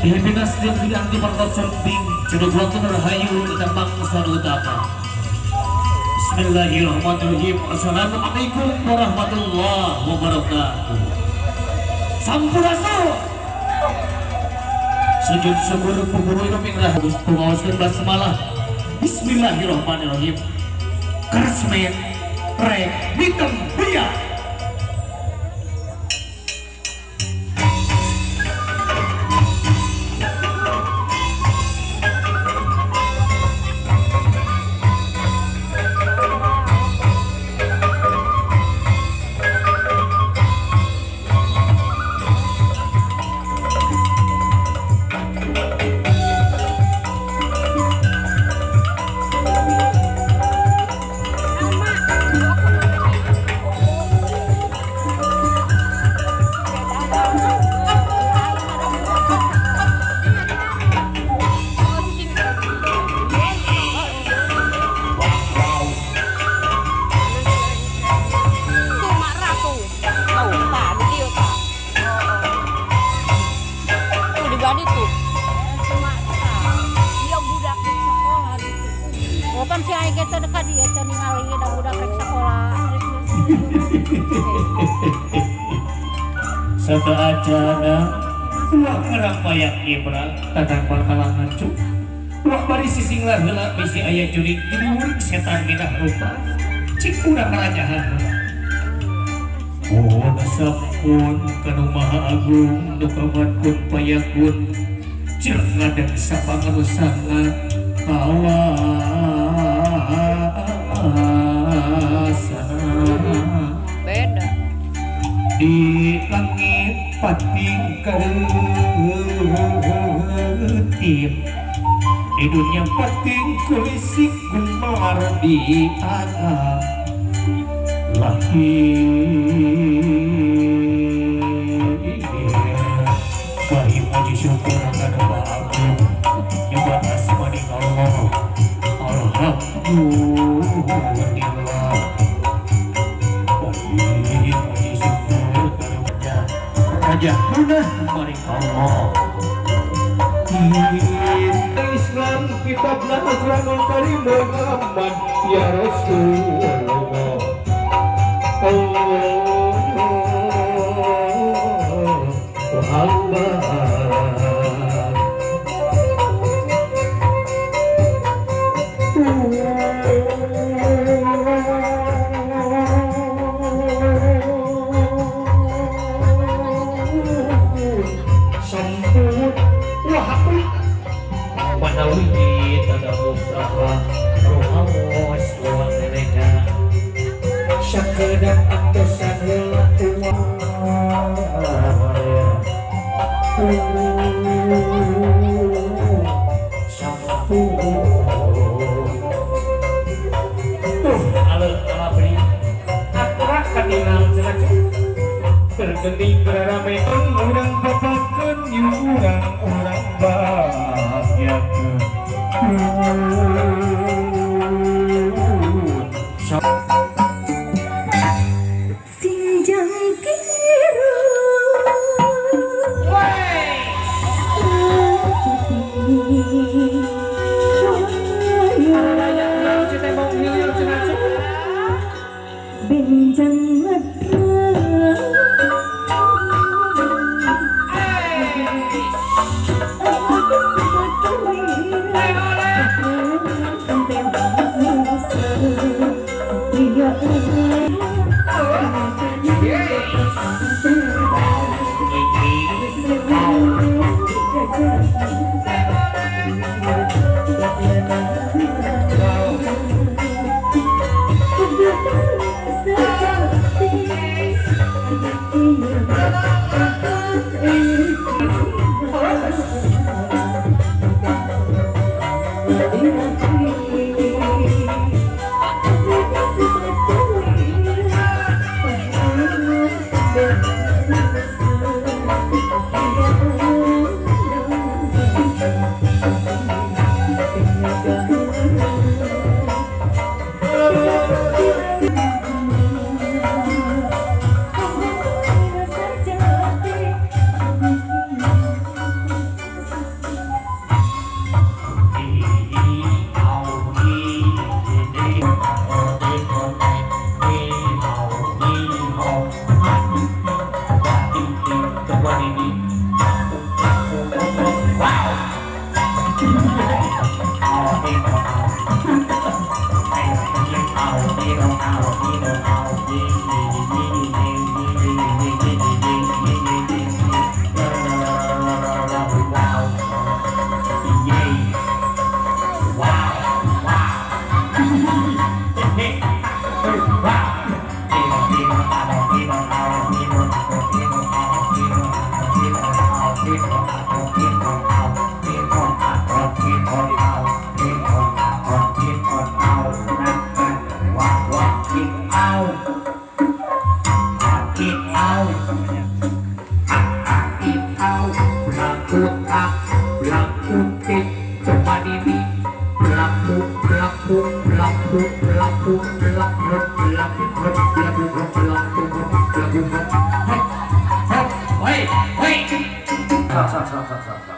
Pilipinas din anti martasambing Cuduk waktu rahayu Damang sarutama. Bismillahirrahmanirrahim. Assalamualaikum warahmatullahi wabarakatuh. Sampurasun sujud syukur pupuru minrah pengawaskan basmalah. Bismillahirrahmanirrahim. Keresmen rek hitam biar kan si Aike teh dekat dia teh ningali da budak rek sakola. Sata acana uang ngerang payak ibra tadang bakalangan cu uang bari sising lah heula bisi aya jurig di murid setan minah rupa cik urang ngarajahan. Oh nasapun kanu maha agung nu kamatkeun payakun jeung ngadeg sapangarusangan Beda di langit pating keutip di dunia pating kulisik gemar di alam lahir bahi puji syukur kana Agung nyoba asmani Allah alhamdulillah bahi puji syukur kana Raja Munah maring Allah Islam kitab Al-Qur'anul Karim Muhammad ya Rasulullah Muhammad sambut wahai Panawi tada usaha rohawas wa mereka sakedak antosan heula tergenting berarameun urang papakeun yu urang bahagiakeun Sinjang kiru benjang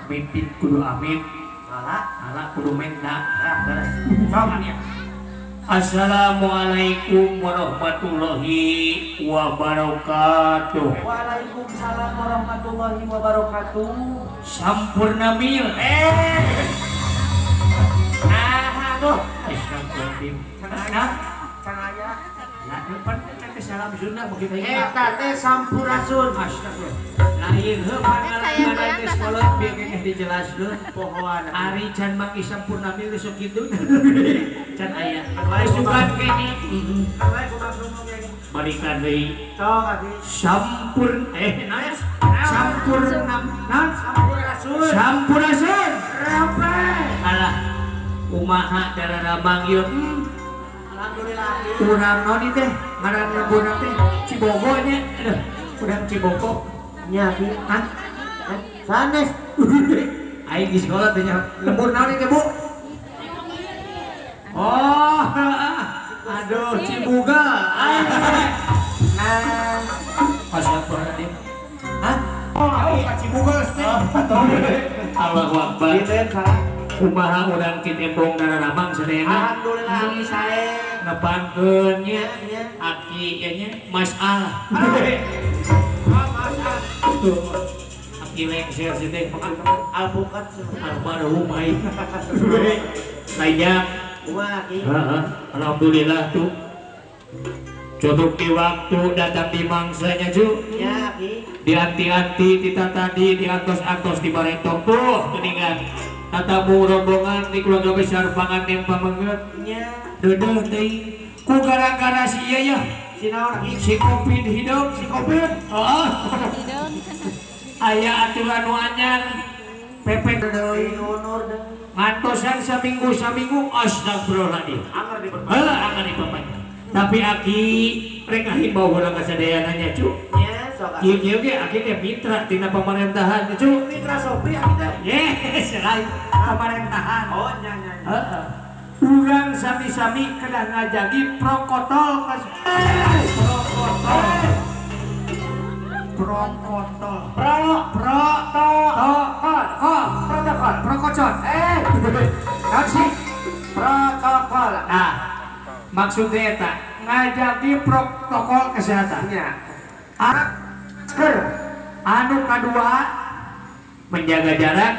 mimpin kudu amin ala kudu menda Assalamualaikum warahmatullahi wabarakatuh. Waalaikumsalam warahmatullahi wabarakatuh. Sampurna mil Aduh, Astagfirullahaladzim. cahaya. Nah, depan ke salam Sunda begitu Eta teh sampurasun. Astagfirullah. Lain heuh pangalaman di sekolah biar kayaknya dijelaskeun. Pohon. Ari can maki sampurna mil sok kitu. Can aya. Sugan kene. Balikan deui. Sok atuh. Sampurasun. Alah. Kumaha dararabang ieu? Alhamdulillah. Urang noni teh ngaranna budak teh Cibogo nya. Aduh, urang Cibogo. Nya ki. Sanes. Aing di sekolah teh nya lembur naon teh, Bu? Oh, aduh Cibuga. Nah, Astagfirullahaladzim. Hah? Oh, Cibuga teh. Allahu Akbar. dinten salah. Kumaha urang Citembong dararabang sadayana. Alhamdulillah abi sae. Nepangkeun nya Nya. aki nya nya Mas Al. Tuh. Aki lengser sih teh. Alpukat. Almarhum aing. Lainnya. Kumaha ki? Heeh. Alhamdulillah tuh. Cukup di waktu datang di mangsanya Ju. Nya ki. Dianti-anti tita tadi diantos-antos di baretong tuh geningan. Tatamu rombongan di keluarga besar pangan yang pamengeut. Nya. Dedeh teuing ku gara-gara si ieu ya Si naon lagi? si Covid hidup Si Covid. oh Tidung. aya aturan nu anyar pepet Si Honor dan ngantosan saminggu astagfirullahaladzim Angger di berbagai. heula anggar dipapanya tapi aki rek ngahimbau heula ka sadayananya cu Ya, sok. ieu ge aki teh mitra tina pemerintahan cu Mitra Sopri aki teh. yes lain pemerintahan Oh, nya. heeh urang sami-sami kedah ngajagi protokol protokol protokol naon sih Protokol. nah maksudnya eta ngajagi protokol kesehatan Nya. masker anu kadua menjaga jarak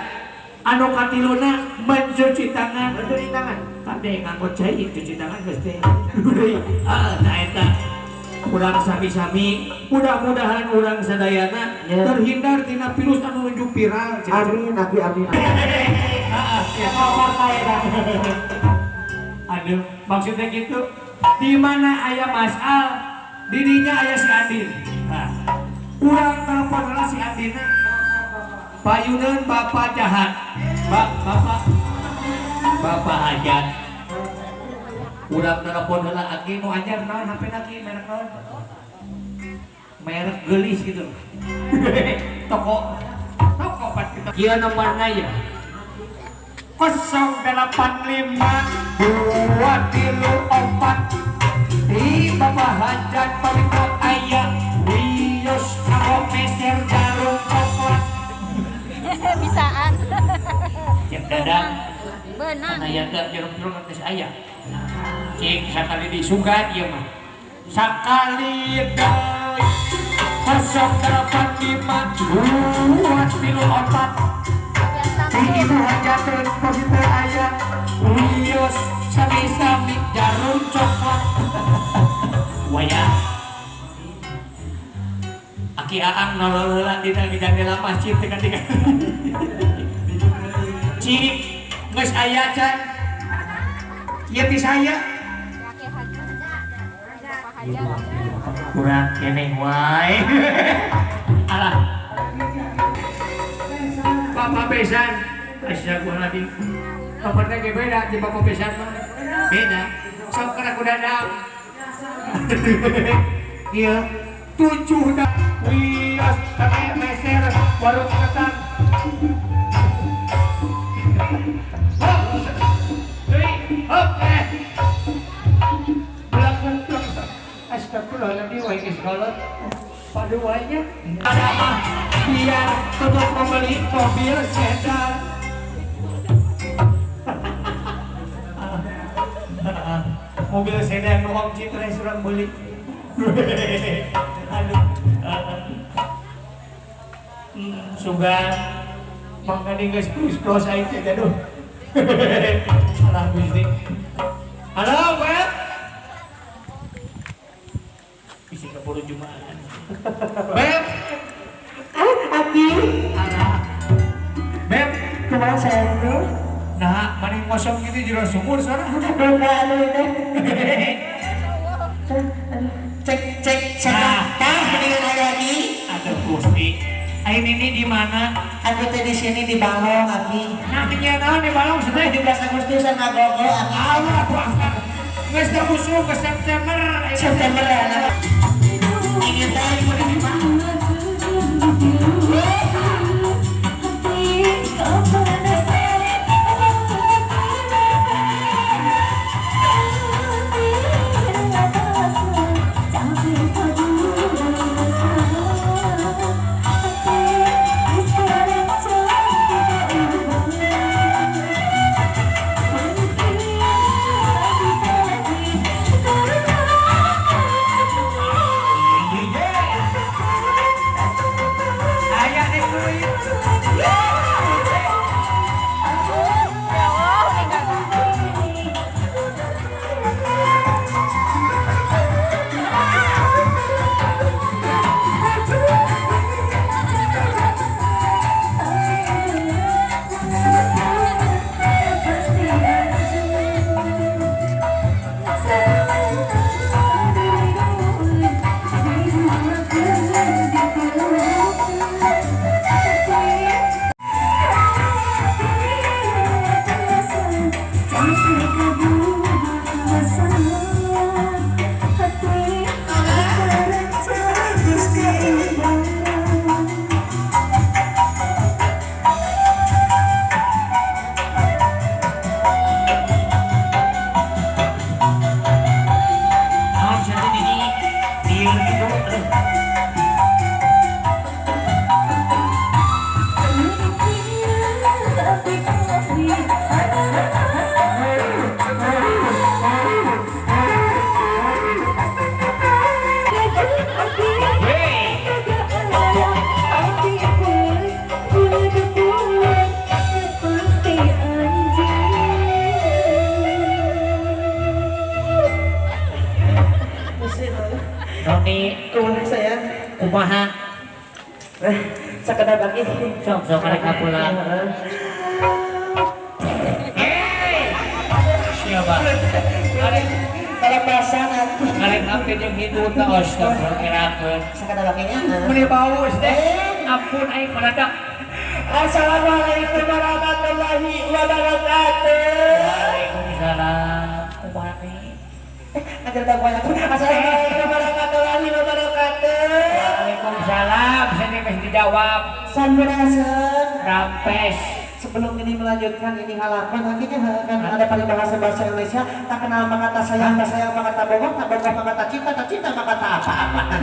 anu katiluna mencuci tangan Mencuci tangan. tadi nganggo cai cuci tangan geus teh nah eta urang sami-sami mudah-mudahan urang sadayana Ya. terhindar tina virus anu nuju viral Amin. aduh maksudnya gitu di mana aya Mas Al didinya aya si Andin nah urang telepon heula si Andina payuneun bapak jahat bapak hajat urang telepon heula aki nu anyar naon HP aki merek naon merek gelis gitu toko pas kita kieu nomorna ya 085 234 di bapak hajat paling aya wios kanggo meser jarum coklat Bisaan. cek dadang Beunang. aya da jarum-jarum geus aya cek sakali disugat ieu mah sakali deui 085 234 di ibu hajatun positer ayah wios sami-sami jarum coklat wayah aki aang nolol heula dina jendela masjid tekan tiga cik geus aya can ieu ti saya kurang keneh wae alah Bapak Besan, astagfirullahaladzim. Nomornya ge beda di Bapak Besan mah. Beda. Sok kana ku dadang. Iya. 7 dah. Wios kami meser warung ketan. Hop. Deui, hop. Belakang. Astagfirullahaladzim wae geus kolot. Paduanya ada mah biar untuk membeli mobil sedan mobil sedan nu Om Citra surang beli aduh sugan mangkali geus plus aing teh aduh salah Gusti halo Web bisa keburu Jumaan Beb Aki Beb Kumaha sayang lu? nah maning ngosong gitu jero sumur sana Cek Nah. mendingan aya lagi. ada Gusti aing ini di mana Aku teh di sini di Balong Aki. namanya naon di Balong sedih 17 Agustusan ngagogo Aki. Allah puasa geus teu busuk ke September September anak. Ini teh kudu di mana? Noni Kumaha sayang? kumaha Sakada bagi. sok mereka pulang. Siapa? Kalapasan aku. Kalian apa yang hidup tak astagfirullahaladzim. Sakada baginya. Meni baus deh. Ampun aing meledak. Assalamualaikum warahmatullahi wabarakatuh. Waalaikumsalam. Kumaha nih? Ajar tak banyak. Assalamualaikum warahmatullahi wabarakatuh. Waalaikumsalam. Saya mesti dijawab. Sampurasun. Rampes. Sebelum ini melanjutkan ini halaman akhirnya kan ada paribahasa bahasa Indonesia tak kenal maka tak sayang maka tak bohong maka tak cinta maka tak apa-apa.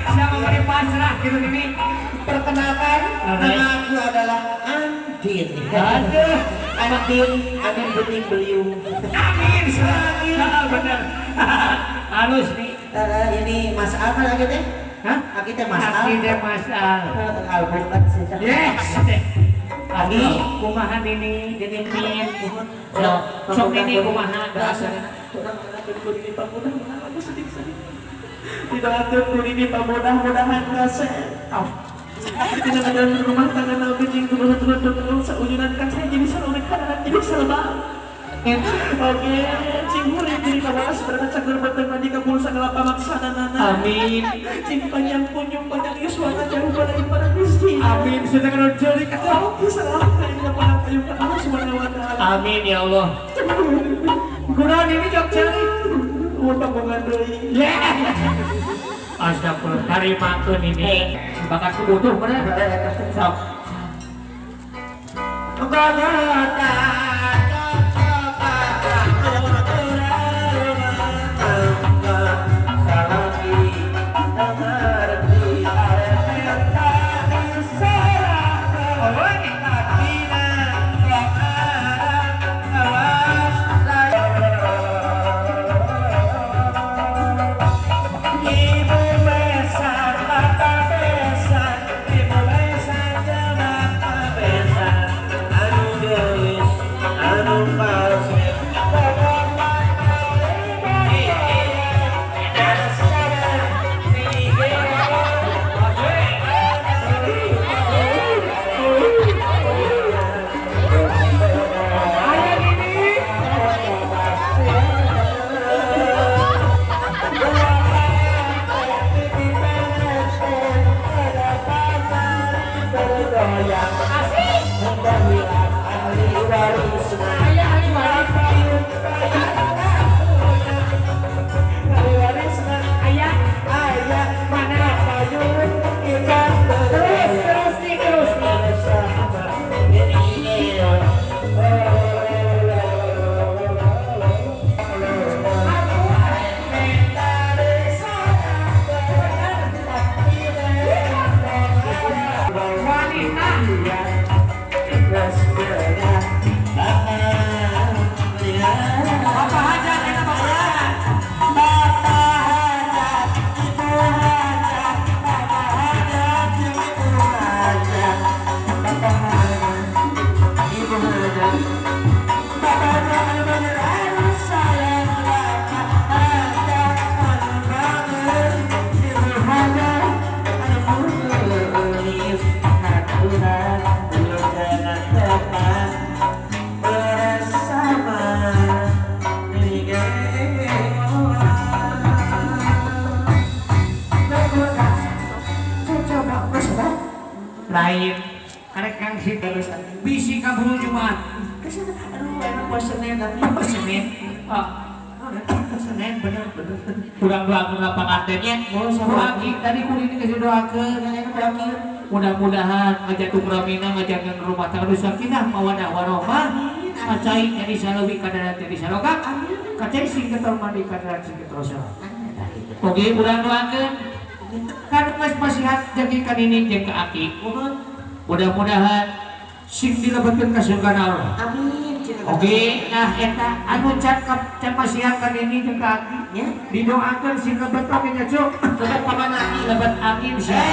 Siapa mau dipasrah gitu ini? Perkenalkan nama aku adalah Andin. Aduh. Andin Bening Beliung. Amin. Bener. Halus nih. Ini Mas Al kan akhirnya? Hah? Akhirnya Mas Al. Akhirnya Mas Al. Albumet sih. Yes. Lagi kumaha ini dinimin. Sok ini kumaha bahasanya. Tidak atur kuning Pak mudah-mudahan kasih. Tidak ada rumah tangga nabi jing turun seujunan kaca jadi saluran kanan jadi selba. Oke, cing murid jadi kawalas berada cagur bertemu di kabul sangalapa maksana nana. Amin. Cing panjang kunjung panjang yuswana jauh balai pada gusti. Amin. Sudah kena jeli kata. Salam kayaknya pada kayu ke Allah subhanahu wa ta'ala. Amin ya Allah. Kurang ini jok celi. Utang mengandoi. Astagfirullah. Tarimakeun ini. Bakatku butuh bener. Sok. Lain. Karek kang si terus bisi kaburu Jumat. Aduh, enak pas Senin tapi Apa Senin? Senin bener. Kurang doakeun lapangannya. Lagi tadi kudu dikasih doakeun. Mudah-mudahan ngajatuh ramina ngajakeun rumah tangga sakinah mawadah warahmah. Acai jadi salawi kadarat jadi saloka. Kacai sing ketor mandi kadarat sing ketor saloka. Oke, mudah doakeun. Kan geus pasihat jagikan ini jeung ka aki. Mudah-mudahan sing dilebetkeun ka surga Allah. amin. Oke, nah eta anu can pasihat kan ini jeung ka aki. Ya. Didoakeun sing lebet oge nya cuk. Lebet paman aki. Lebet angin sia.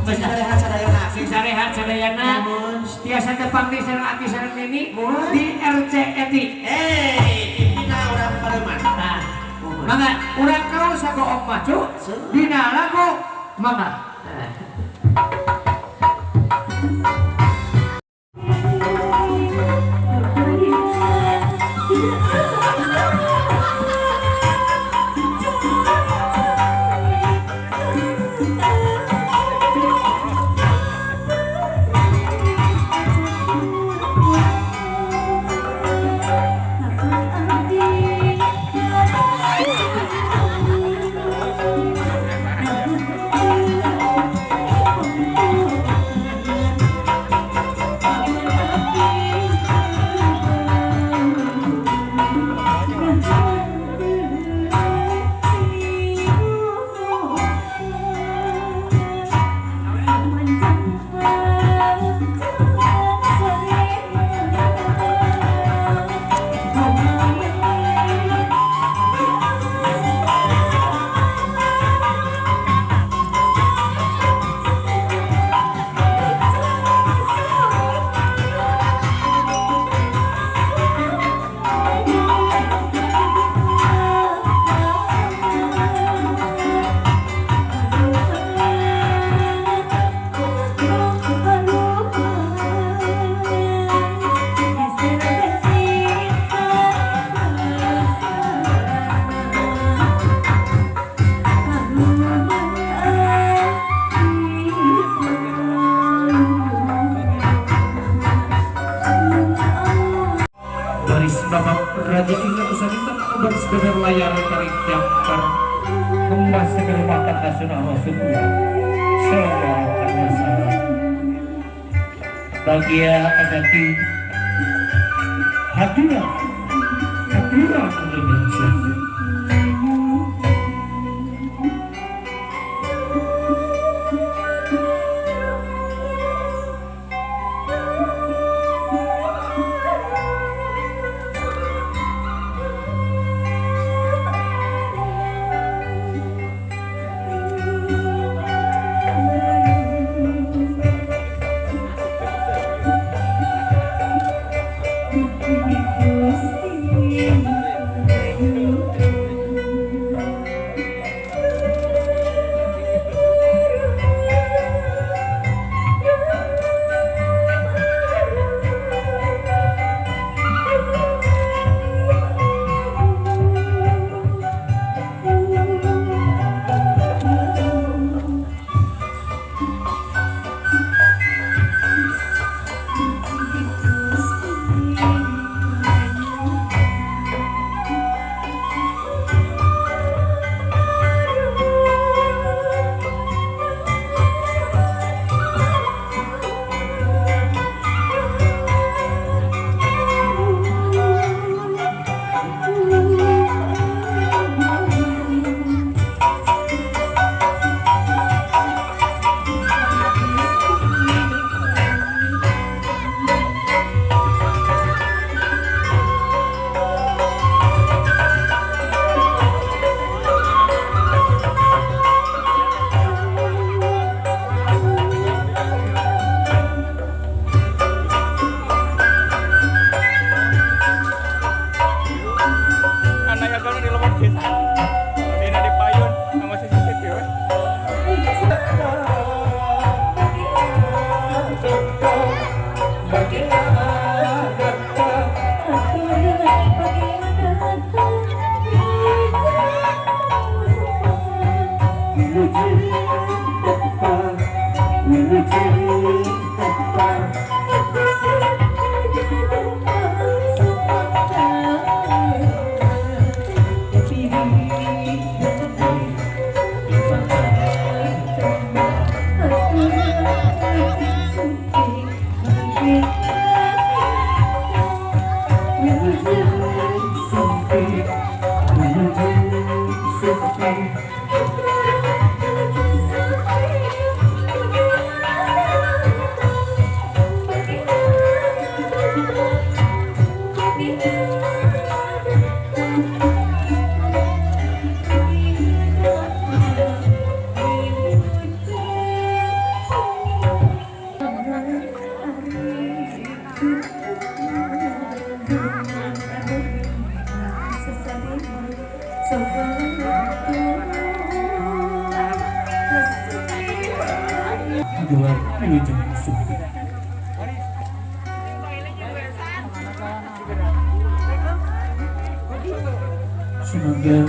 Masih ada rehat sadayana. Sing sarehat sadayana. Tiasa tepang di sareng aki sareng ini di RCETI. Pimpinan orang Pareman. Nah, Mangga urang kaos sagook maju dina lagu mangga. Rezeki usaha obat sekedar layar tarik daftar kemas sekedar makan nasional Rasulullah Sallallahu Alaihi Wasallam. Bagia adati hadirat Indonesia. So gelar wilujeng musuh. Semoga